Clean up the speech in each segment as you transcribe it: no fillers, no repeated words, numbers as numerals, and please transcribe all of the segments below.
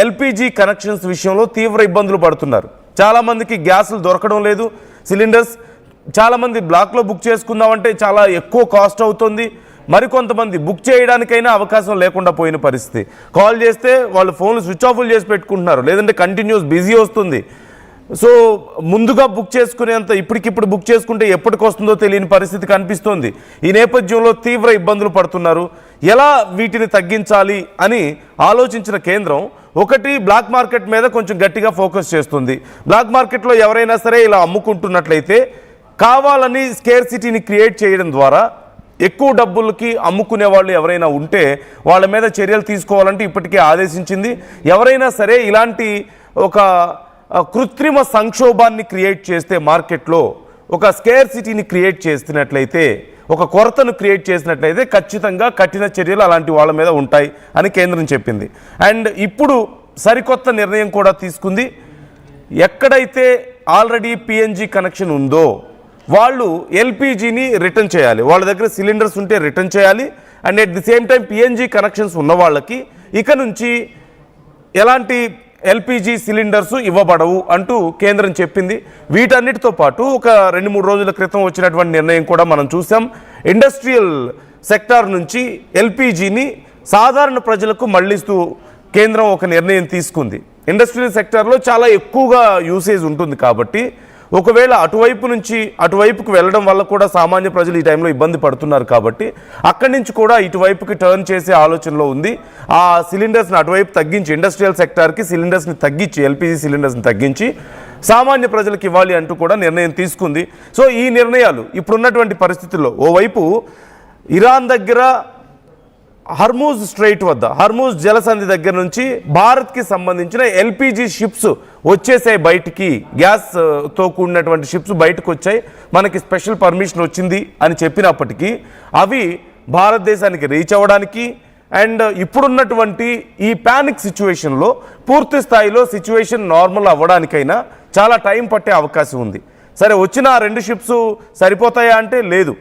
LPG connections విషయంలో తీవ్ర ఇబ్బందులు పడుతున్నారు. చాలామందికి గ్యాసులు దొరకడం లేదు, సిలిండర్స్ చాలామంది బ్లాక్లో బుక్ చేసుకుందామంటే చాలా ఎక్కువ కాస్ట్ అవుతుంది. మరికొంతమంది బుక్ చేయడానికైనా అవకాశం లేకుండా పోయిన పరిస్థితి. కాల్ చేస్తే వాళ్ళు ఫోన్లు స్విచ్ ఆఫ్లు చేసి పెట్టుకుంటున్నారు, లేదంటే కంటిన్యూస్ బిజీ వస్తుంది. సో ముందుగా బుక్ చేసుకునేంత ఇప్పటికిప్పుడు బుక్ చేసుకుంటే ఎప్పటికి వస్తుందో తెలియని పరిస్థితి కనిపిస్తోంది. ఈ నేపథ్యంలో తీవ్ర ఇబ్బందులు పడుతున్నారు. ఎలా వీటిని తగ్గించాలి అని ఆలోచించిన కేంద్రం ఒకటి బ్లాక్ మార్కెట్ మీద కొంచెం గట్టిగా ఫోకస్ చేస్తుంది. బ్లాక్ మార్కెట్లో ఎవరైనా సరే ఇలా అమ్ముకుంటున్నట్లయితే కావాలని స్కేర్సిటీని క్రియేట్ చేయడం ద్వారా ఎక్కువ డబ్బులకి అమ్ముకునే వాళ్ళు ఎవరైనా ఉంటే వాళ్ళ మీద చర్యలు తీసుకోవాలంటే ఇప్పటికే ఆదేశించింది. ఎవరైనా సరే ఇలాంటి ఒక కృత్రిమ సంక్షోభాన్ని క్రియేట్ చేస్తే మార్కెట్లో ఒక స్కేర్సిటీని క్రియేట్ చేసినట్లయితే, ఒక కొరతను క్రియేట్ చేసినట్లయితే ఖచ్చితంగా కఠిన చర్యలు అలాంటి వాళ్ళ మీద ఉంటాయి అని కేంద్రం చెప్పింది. అండ్ ఇప్పుడు సరికొత్త నిర్ణయం కూడా తీసుకుంది. ఎక్కడైతే ఆల్రెడీ పిఎన్జి కనెక్షన్ ఉందో వాళ్ళు ఎల్పిజిని రిటర్న్ చేయాలి. వాళ్ళ దగ్గర సిలిండర్స్ ఉంటే రిటర్న్ చేయాలి. And at the same time PNG connections ఉన్న వాళ్ళకి ఇక నుంచి ఎలాంటి ఎల్పిజి సిలిండర్స్ ఇవ్వబడవు అంటూ కేంద్రం చెప్పింది. వీటన్నిటితో పాటు ఒక 2-3 రోజుల క్రితం వచ్చినటువంటి నిర్ణయం కూడా మనం చూసాం. ఇండస్ట్రియల్ సెక్టార్ నుంచి ఎల్పిజిని సాధారణ ప్రజలకు మళ్లిస్తూ కేంద్రం ఒక నిర్ణయం తీసుకుంది. ఇండస్ట్రియల్ సెక్టార్లో చాలా ఎక్కువగా యూసేజ్ ఉంటుంది కాబట్టి ఒకవేళ అటువైపుకు వెళ్ళడం వల్ల కూడా సామాన్య ప్రజలు ఈ టైంలో ఇబ్బంది పడుతున్నారు కాబట్టి అక్కడి నుంచి కూడా ఇటువైపుకి టర్న్ చేసే ఆలోచనలో ఉంది. ఆ సిలిండర్స్ని అటువైపు తగ్గించి ఇండస్ట్రియల్ సెక్టార్కి సిలిండర్స్ని తగ్గించి ఎల్పిజి సిలిండర్స్ని తగ్గించి సామాన్య ప్రజలకు ఇవ్వాలి అంటూ కూడా నిర్ణయం తీసుకుంది. సో ఈ నిర్ణయాలు ఇప్పుడున్నటువంటి పరిస్థితుల్లో ఓవైపు ఇరాన్ దగ్గర హర్మూజ్ స్ట్రైట్ వద్ద హర్మూజ్ జలసంధి దగ్గర నుంచి భారత్కి సంబంధించిన ఎల్పిజి షిప్స్ వచ్చేసాయి బయటికి, గ్యాస్తో కూడినటువంటి షిప్స్ బయటకు వచ్చాయి, మనకి స్పెషల్ పర్మిషన్ వచ్చింది అని చెప్పినప్పటికీ అవి భారతదేశానికి రీచ్ అవ్వడానికి అండ్ ఇప్పుడున్నటువంటి ఈ ప్యానిక్ సిచ్యువేషన్లో పూర్తి స్థాయిలో సిచ్యువేషన్ నార్మల్ అవ్వడానికైనా చాలా టైం పట్టే అవకాశం ఉంది. సరే వచ్చిన ఆ 2 షిప్స్ సరిపోతాయా అంటే లేదు,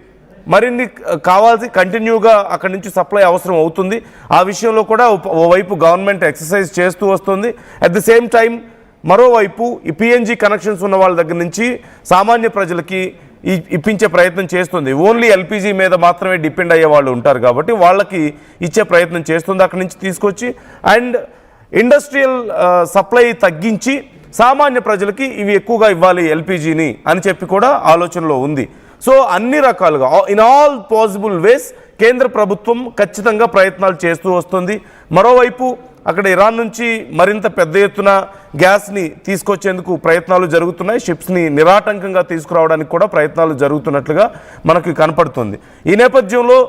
మరిన్ని కావాల్సి కంటిన్యూగా అక్కడి నుంచి సప్లై అవసరం అవుతుంది. ఆ విషయంలో కూడా ఓవైపు గవర్నమెంట్ ఎక్సర్సైజ్ చేస్తూ వస్తుంది. అట్ ది సేమ్ టైం మరోవైపు ఈ పిఎన్జి కనెక్షన్స్ ఉన్న వాళ్ళ దగ్గర నుంచి సామాన్య ప్రజలకి ఇప్పించే ప్రయత్నం చేస్తుంది. ఓన్లీ ఎల్పిజి మీద మాత్రమే డిపెండ్ అయ్యే వాళ్ళు ఉంటారు కాబట్టి వాళ్ళకి ఇచ్చే ప్రయత్నం చేస్తుంది అక్కడి నుంచి తీసుకొచ్చి. అండ్ ఇండస్ట్రియల్ సప్లై తగ్గించి సామాన్య ప్రజలకి ఇవి ఎక్కువగా ఇవ్వాలి ఎల్పిజిని అని చెప్పి కూడా ఆలోచనలో ఉంది. సో అన్ని రకాలుగా ఇన్ ఆల్ పాసిబుల్ వేస్ కేంద్ర ప్రభుత్వం ఖచ్చితంగా ప్రయత్నాలు చేస్తూ వస్తుంది. మరోవైపు అక్కడ ఇరాన్ నుంచి మరింత పెద్ద ఎత్తున గ్యాస్ని తీసుకొచ్చేందుకు ప్రయత్నాలు జరుగుతున్నాయి. షిప్స్ని నిరాటంకంగా తీసుకురావడానికి కూడా ప్రయత్నాలు జరుగుతున్నట్లుగా మనకు కనపడుతుంది. ఈ నేపథ్యంలో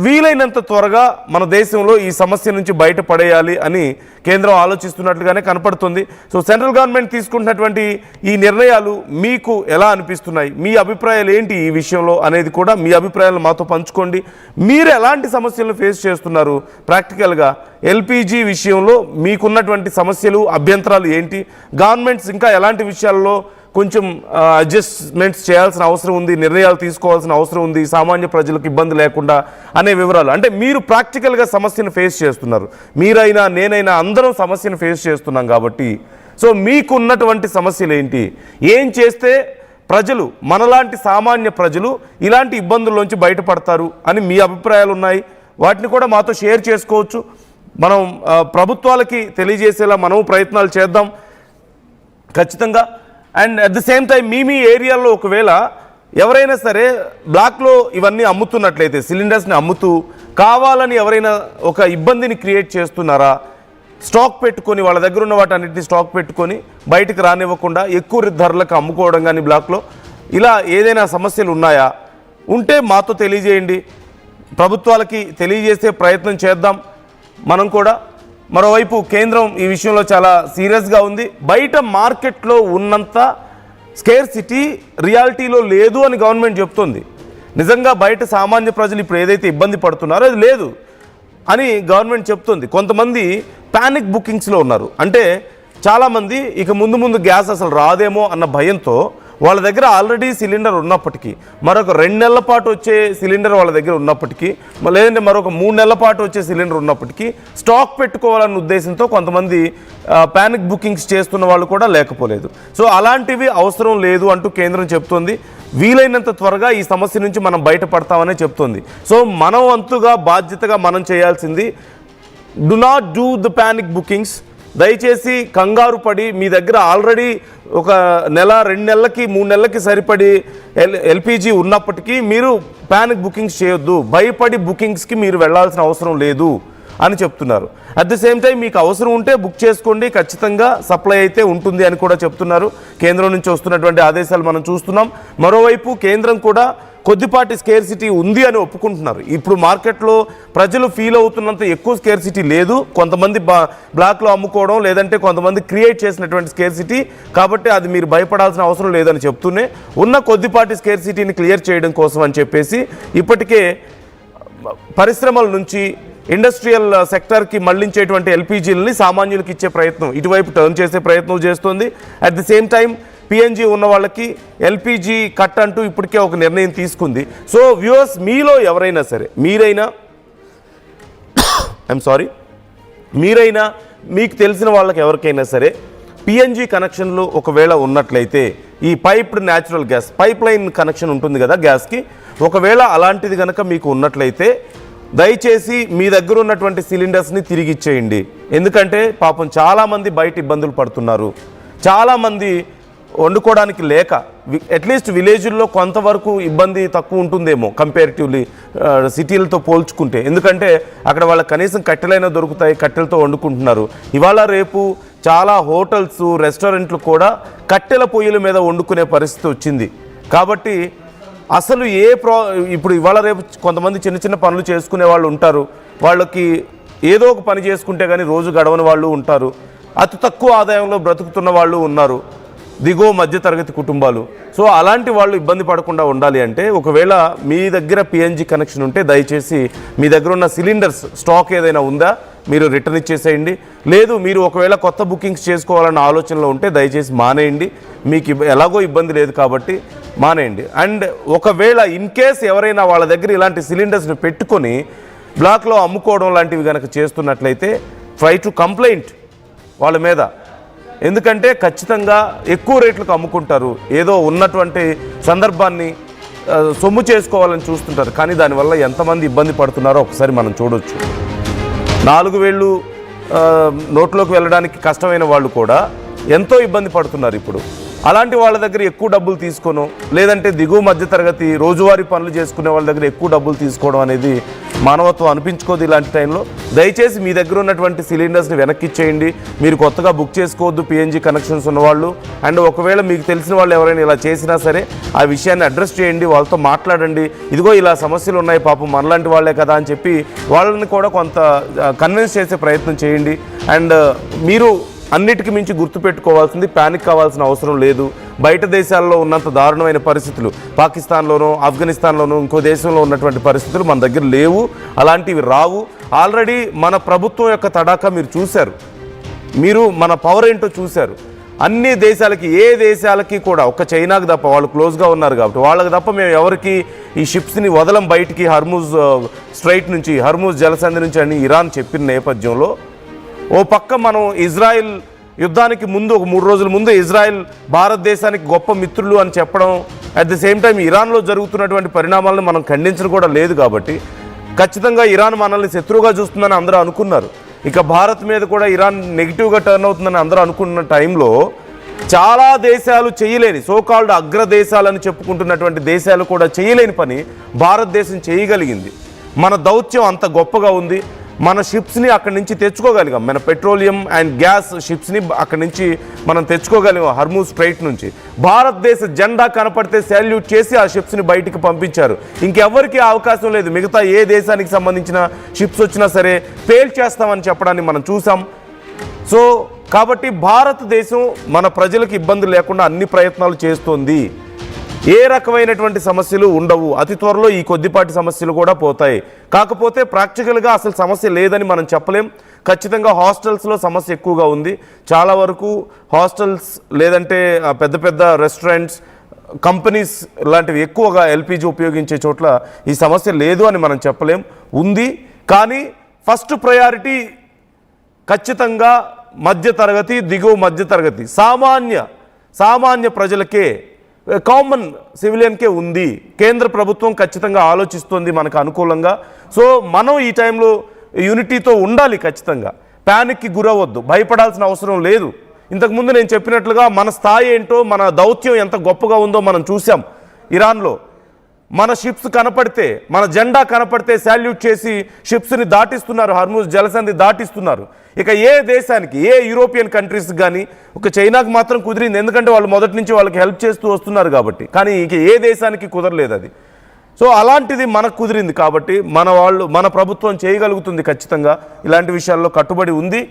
వీలైనంత త్వరగా మన దేశంలో ఈ సమస్య నుంచి బయటపడేయాలి అని కేంద్రం ఆలోచిస్తున్నట్లుగానే కనపడుతుంది. సో సెంట్రల్ గవర్నమెంట్ తీసుకుంటున్నటువంటి ఈ నిర్ణయాలు మీకు ఎలా అనిపిస్తున్నాయి, మీ అభిప్రాయాలు ఏంటి ఈ విషయంలో అనేది కూడా మీ అభిప్రాయాలను మాతో పంచుకోండి. మీరు ఎలాంటి సమస్యలను ఫేస్ చేస్తున్నారు, ప్రాక్టికల్గా ఎల్పిజి విషయంలో మీకున్నటువంటి సమస్యలు అభ్యంతరాలు ఏంటి, గవర్నమెంట్స్ ఇంకా ఎలాంటి విషయాల్లో కొంచెం అడ్జస్ట్మెంట్స్ చేయాల్సిన అవసరం ఉంది, నిర్ణయాలు తీసుకోవాల్సిన అవసరం ఉంది సామాన్య ప్రజలకు ఇబ్బంది లేకుండా అనే వివరాలు. అంటే మీరు ప్రాక్టికల్గా సమస్యను ఫేస్ చేస్తున్నారు, మీరైనా నేనైనా అందరం సమస్యను ఫేస్ చేస్తున్నాం కాబట్టి సో మీకున్నటువంటి సమస్యలు ఏంటి, ఏం చేస్తే ప్రజలు మనలాంటి సామాన్య ప్రజలు ఇలాంటి ఇబ్బందుల్లోంచి బయటపడతారు అని మీ అభిప్రాయాలు ఉన్నాయి. వాటిని కూడా మాతో షేర్ చేసుకోవచ్చు. మనం ప్రభుత్వాలకి తెలియజేసేలా మనము ప్రయత్నాలు చేద్దాం ఖచ్చితంగా. And at the same time మీ ఏరియాలో ఒకవేళ ఎవరైనా సరే బ్లాక్లో ఇవన్నీ అమ్ముతున్నట్లయితే సిలిండర్స్ని అమ్ముతూ కావాలని ఎవరైనా ఒక ఇబ్బందిని క్రియేట్ చేస్తున్నారా, స్టాక్ పెట్టుకొని వాళ్ళ దగ్గర ఉన్న వాటన్నిటిని స్టాక్ పెట్టుకొని బయటకు రానివ్వకుండా ఎక్కువ ధరలకు అమ్ముకోవడం కానీ బ్లాక్లో ఇలా ఏదైనా సమస్యలు ఉన్నాయా, ఉంటే మాతో తెలియజేయండి. ప్రభుత్వాలకి తెలియజేసే ప్రయత్నం చేద్దాం మనం కూడా. మరోవైపు కేంద్రం ఈ విషయంలో చాలా సీరియస్గా ఉంది. బయట మార్కెట్లో ఉన్నంత స్కేర్సిటీ రియాలిటీలో లేదు అని గవర్నమెంట్ చెప్తుంది. నిజంగా బయట సామాన్య ప్రజలు ఇప్పుడు ఏదైతే ఇబ్బంది పడుతున్నారో అది లేదు అని గవర్నమెంట్ చెప్తుంది. కొంతమంది ప్యానిక్ బుకింగ్స్లో ఉన్నారు. అంటే చాలామంది ఇక ముందు గ్యాస్ అసలు రాదేమో అన్న భయంతో వాళ్ళ దగ్గర ఆల్రెడీ సిలిండర్ ఉన్నప్పటికీ, మరొక 2 నెలల పాటు వచ్చే సిలిండర్ వాళ్ళ దగ్గర ఉన్నప్పటికీ, లేదంటే మరొక 3 నెలల పాటు వచ్చే సిలిండర్ ఉన్నప్పటికీ స్టాక్ పెట్టుకోవాలన్న ఉద్దేశంతో కొంతమంది పానిక్ బుకింగ్స్ చేస్తున్న వాళ్ళు కూడా లేకపోలేదు. సో అలాంటివి అవసరం లేదు అంటూ కేంద్రం చెప్తోంది. వీలైనంత త్వరగా ఈ సమస్య నుంచి మనం బయటపడతామనే చెప్తోంది. సో మనం వంతుగా బాధ్యతగా మనం చేయాల్సింది, do not do the panic bookings. దయచేసి కంగారు పడి మీ దగ్గర ఆల్రెడీ ఒక నెల 2 నెలలకి 3 నెలలకి సరిపడి ఎల్పిజి ఉన్నప్పటికీ మీరు పానిక్ బుకింగ్స్ చేయొద్దు, భయపడి బుకింగ్స్కి మీరు వెళ్లాల్సిన అవసరం లేదు అని చెప్తున్నారు. అట్ ది సేమ్ టైం మీకు అవసరం ఉంటే బుక్ చేసుకోండి, ఖచ్చితంగా సప్లై అయితే ఉంటుంది అని కూడా చెప్తున్నారు. కేంద్రం నుంచి వస్తున్నటువంటి ఆదేశాలు మనం చూస్తున్నాం. మరోవైపు కేంద్రం కూడా కొద్దిపాటి స్కేర్సిటీ ఉంది అని ఒప్పుకుంటున్నారు. ఇప్పుడు మార్కెట్లో ప్రజలు ఫీల్ అవుతున్నంత ఎక్కువ స్కేర్సిటీ లేదు. కొంతమంది బ్లాక్లో అమ్ముకోవడం, లేదంటే కొంతమంది క్రియేట్ చేసినటువంటి స్కేర్సిటీ, కాబట్టి అది మీరు భయపడాల్సిన అవసరం లేదని చెప్తూనే ఉన్న కొద్దిపాటి స్కేర్సిటీని క్లియర్ చేయడం కోసం అని చెప్పేసి ఇప్పటికే పరిశ్రమల నుంచి ఇండస్ట్రియల్ సెక్టర్కి మళ్లించేటువంటి ఎల్పిజీలని సామాన్యులకు ఇచ్చే ప్రయత్నం, ఇటువైపు టర్న్ చేసే ప్రయత్నం చేస్తుంది. At the same time PNG ఉన్న వాళ్ళకి ఎల్పిజి కట్ అంటూ ఇప్పటికే ఒక నిర్ణయం తీసుకుంది. సో వ్యూవర్స్, మీలో ఎవరైనా సరే, మీరైనా మీకు తెలిసిన వాళ్ళకి ఎవరికైనా సరే పిఎన్జీ కనెక్షన్లు ఒకవేళ ఉన్నట్లయితే, ఈ piped natural gas pipe line connection ఉంటుంది కదా గ్యాస్కి, ఒకవేళ అలాంటిది కనుక మీకు ఉన్నట్లయితే దయచేసి మీ దగ్గర ఉన్నటువంటి సిలిండర్స్ని తిరిగి ఇచ్చేయండి. ఎందుకంటే పాపం చాలామంది బయట ఇబ్బందులు పడుతున్నారు. చాలామంది వండుకోవడానికి లేక, అట్లీస్ట్ విలేజ్ల్లో కొంతవరకు ఇబ్బంది తక్కువ ఉంటుందేమో కంపేరిటివ్లీ సిటీలతో పోల్చుకుంటే. ఎందుకంటే అక్కడ వాళ్ళకి కనీసం కట్టెలైనా దొరుకుతాయి, కట్టెలతో వండుకుంటున్నారు. ఇవాళ రేపు చాలా హోటల్స్, రెస్టారెంట్లు కూడా కట్టెల పొయ్యిల మీద వండుకునే పరిస్థితి వచ్చింది. కాబట్టి అసలు ఇప్పుడు ఇవాళ రేపు కొంతమంది చిన్న చిన్న పనులు చేసుకునే వాళ్ళు ఉంటారు. వాళ్ళకి ఏదో ఒక పని చేసుకుంటే కానీ రోజు గడవని వాళ్ళు ఉంటారు. అతి తక్కువ ఆదాయంలో బ్రతుకుతున్న వాళ్ళు ఉన్నారు, దిగువ మధ్యతరగతి కుటుంబాలు. సో అలాంటి వాళ్ళు ఇబ్బంది పడకుండా ఉండాలి అంటే, ఒకవేళ మీ దగ్గర పిఎన్జీ కనెక్షన్ ఉంటే దయచేసి మీ దగ్గర ఉన్న సిలిండర్స్ స్టాక్ ఏదైనా ఉందా మీరు రిటర్న్ ఇచ్చేసేయండి. లేదు, మీరు ఒకవేళ కొత్త బుకింగ్స్ చేసుకోవాలన్న ఆలోచనలో ఉంటే దయచేసి మానేయండి. మీకు ఎలాగో ఇబ్బంది లేదు కాబట్టి మానేయండి. అండ్ ఒకవేళ ఇన్ కేస్ ఎవరైనా వాళ్ళ దగ్గర ఇలాంటి సిలిండర్స్ని పెట్టుకొని బ్లాక్లో అమ్ముకోవడం లాంటివి కనుక చేస్తున్నట్లయితే ట్రై టు కంప్లైంట్ వాళ్ళ మీద. ఎందుకంటే ఖచ్చితంగా ఎక్కువ రేట్లకు అమ్ముకుంటారు, ఏదో ఉన్నటువంటి సందర్భాన్ని సొమ్ము చేసుకోవాలని చూస్తుంటారు. కానీ దానివల్ల ఎంతమంది ఇబ్బంది పడుతున్నారో ఒకసారి మనం చూడొచ్చు. 4 వేళ్ళు నోట్లోకి వెళ్ళడానికి కష్టమైన వాళ్ళు కూడా ఎంతో ఇబ్బంది పడుతున్నారు ఇప్పుడు. అలాంటి వాళ్ళ దగ్గర ఎక్కువ డబ్బులు తీసుకోను, లేదంటే దిగువ మధ్యతరగతి రోజువారీ పనులు చేసుకునే వాళ్ళ దగ్గర ఎక్కువ డబ్బులు తీసుకోవడం అనేది మానవత్వం అనిపించుకోదు. ఇలాంటి టైంలో దయచేసి మీ దగ్గర ఉన్నటువంటి సిలిండర్స్ని వెనక్కి ఇచ్చేయండి. మీరు కొత్తగా బుక్ చేసుకోవద్దు పిఎన్జీ కనెక్షన్స్ ఉన్నవాళ్ళు. అండ్ ఒకవేళ మీకు తెలిసిన వాళ్ళు ఎవరైనా ఇలా చేసినా సరే ఆ విషయాన్ని అడ్రస్ చేయండి, వాళ్ళతో మాట్లాడండి. ఇదిగో ఇలా సమస్యలు ఉన్నాయి, పాపం మనలాంటి వాళ్ళే కదా అని చెప్పి వాళ్ళని కూడా కొంత కన్విన్స్ చేసే ప్రయత్నం చేయండి. అండ్ మీరు అన్నిటికీ మించి గుర్తుపెట్టుకోవాల్సింది, ప్యానిక్ కావాల్సిన అవసరం లేదు. బయట దేశాల్లో ఉన్నంత దారుణమైన పరిస్థితులు పాకిస్తాన్లోనూ, ఆఫ్ఘనిస్తాన్లోనూ, ఇంకో దేశంలో ఉన్నటువంటి పరిస్థితులు మన దగ్గర లేవు, అలాంటివి రావు. ఆల్రెడీ మన ప్రభుత్వం యొక్క తడాకా మీరు చూశారు, మీరు మన పవర్ ఏంటో చూశారు. అన్ని దేశాలకి, ఏ దేశాలకి కూడా, ఒక్క చైనాకు తప్ప, వాళ్ళు క్లోజ్గా ఉన్నారు కాబట్టి వాళ్ళకి తప్ప మేము ఎవరికి ఈ షిప్స్ని వదలం బయటికి, హర్మూజ్ స్ట్రైట్ నుంచి, హర్మూజ్ జలసంధి నుంచి అని ఇరాన్ చెప్పిన నేపథ్యంలో, ఓ పక్క మనం ఇజ్రాయిల్ యుద్ధానికి ముందు ఒక 3 రోజుల ముందు ఇజ్రాయిల్ భారతదేశానికి గొప్ప మిత్రులు అని చెప్పడం, అట్ ది సేమ్ టైం ఇరాన్లో జరుగుతున్నటువంటి పరిణామాలను మనం ఖండించడం కూడా లేదు. కాబట్టి ఖచ్చితంగా ఇరాన్ మనల్ని శత్రువుగా చూస్తుందని అందరూ అనుకున్నారు. ఇక భారత్ మీద కూడా ఇరాన్ నెగిటివ్గా టర్న్ అవుతుందని అందరూ అనుకున్న టైంలో చాలా దేశాలు చేయలేని, సోకాల్డ్ అగ్రదేశాలని చెప్పుకుంటున్నటువంటి దేశాలు కూడా చేయలేని పని భారతదేశం చేయగలిగింది. మన దౌత్యం అంత గొప్పగా ఉంది. మన షిప్స్ని అక్కడి నుంచి తెచ్చుకోగలిగాం, మన పెట్రోలియం అండ్ గ్యాస్ షిప్స్ని అక్కడి నుంచి మనం తెచ్చుకోగలిగాం. హర్మూజ్ స్ట్రైట్ నుంచి భారతదేశ జెండా కనపడితే సాల్యూట్ చేసి ఆ షిప్స్ని బయటికి పంపించారు. ఇంకెవ్వరికి అవకాశం లేదు. మిగతా ఏ దేశానికి సంబంధించిన షిప్స్ వచ్చినా సరే పేల్చేస్తామని చెప్పడాన్ని మనం చూసాం. సో కాబట్టి భారతదేశం మన ప్రజలకు ఇబ్బంది లేకుండా అన్ని ప్రయత్నాలు చేస్తోంది. ఏ రకమైనటువంటి సమస్యలు ఉండవు. అతి త్వరలో ఈ కొద్దిపాటి సమస్యలు కూడా పోతాయి. కాకపోతే ప్రాక్టికల్గా అసలు సమస్య లేదని మనం చెప్పలేం. ఖచ్చితంగా హాస్టల్స్లో సమస్య ఎక్కువగా ఉంది. చాలా వరకు హాస్టల్స్, లేదంటే పెద్ద పెద్ద రెస్టారెంట్స్, కంపెనీస్ లాంటివి ఎక్కువగా ఎల్పిజి ఉపయోగించే చోట్ల ఈ సమస్య లేదు అని మనం చెప్పలేం, ఉంది. కానీ ఫస్ట్ ప్రయారిటీ ఖచ్చితంగా మధ్యతరగతి, దిగువ మధ్యతరగతి, సామాన్య ప్రజలకే, కామన్ సివిలియన్కే ఉంది. కేంద్ర ప్రభుత్వం ఖచ్చితంగా ఆలోచిస్తుంది మనకు అనుకూలంగా. సో మనం ఈ టైంలో యూనిటీతో ఉండాలి. ఖచ్చితంగా ప్యానిక్కి గురవద్దు, భయపడాల్సిన అవసరం లేదు. ఇంతకుముందు నేను చెప్పినట్లుగా మన స్థాయి ఏంటో, మన దౌత్యం ఎంత గొప్పగా ఉందో మనం చూసాం. ఇరాన్లో మన షిప్స్ కనపడితే, మన జెండా కనపడితే శాల్యూట్ చేసి షిప్స్ని దాటిస్తున్నారు, హర్ముజ్ జలసంధి దాటిస్తున్నారు. ఇక ఏ దేశానికి, ఏ యూరోపియన్ కంట్రీస్ కానీ, ఒక చైనాకు మాత్రం కుదిరింది, ఎందుకంటే వాళ్ళు మొదటి నుంచి వాళ్ళకి హెల్ప్ చేస్తూ వస్తున్నారు కాబట్టి. కానీ ఇక ఏ దేశానికి కుదరలేదు అది. సో అలాంటిది మనకు కుదిరింది కాబట్టి మన ప్రభుత్వం చేయగలుగుతుంది. ఖచ్చితంగా ఇలాంటి విషయాల్లో కట్టుబడి ఉంది.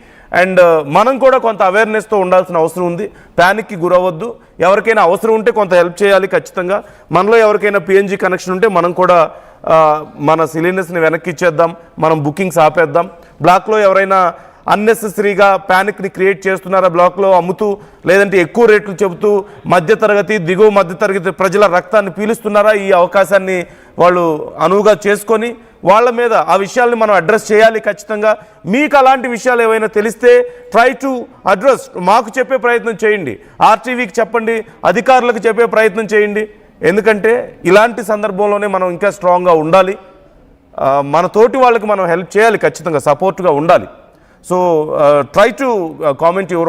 అండ్ మనం కూడా కొంత అవేర్నెస్తో ఉండాల్సిన అవసరం ఉంది. ప్యానిక్కి గురవద్దు. ఎవరికైనా అవసరం ఉంటే కొంత హెల్ప్ చేయాలి ఖచ్చితంగా. మనలో ఎవరికైనా పిఎన్జి కనెక్షన్ ఉంటే మనం కూడా మన సిలిండర్స్ని వెనక్కి ఇచ్చేద్దాం, మనం బుకింగ్స్ ఆపేద్దాం. బ్లాక్లో ఎవరైనా అన్నెసెసరీగా ప్యానిక్ని క్రియేట్ చేస్తున్నారా, బ్లాక్లో అమ్ముతూ, లేదంటే ఎక్కువ రేట్లు చెబుతూ మధ్యతరగతి, దిగువ మధ్యతరగతి ప్రజల రక్తాన్ని పీలుస్తున్నారా, ఈ అవకాశాన్ని వాళ్ళు అనువుగా చేసుకొని వాళ్ళ మీద ఆ విషయాల్ని మనం అడ్రస్ చేయాలి ఖచ్చితంగా. మీకు అలాంటి విషయాలు ఏవైనా తెలిస్తే ట్రై టు అడ్రస్, మాకు చెప్పే ప్రయత్నం చేయండి, ఆర్టీవీకి చెప్పండి, అధికారులకు చెప్పే ప్రయత్నం చేయండి. ఎందుకంటే ఇలాంటి సందర్భంలోనే మనం ఇంకా స్ట్రాంగ్గా ఉండాలి. మన తోటి వాళ్ళకి మనం హెల్ప్ చేయాలి, ఖచ్చితంగా సపోర్ట్గా ఉండాలి. So try to comment your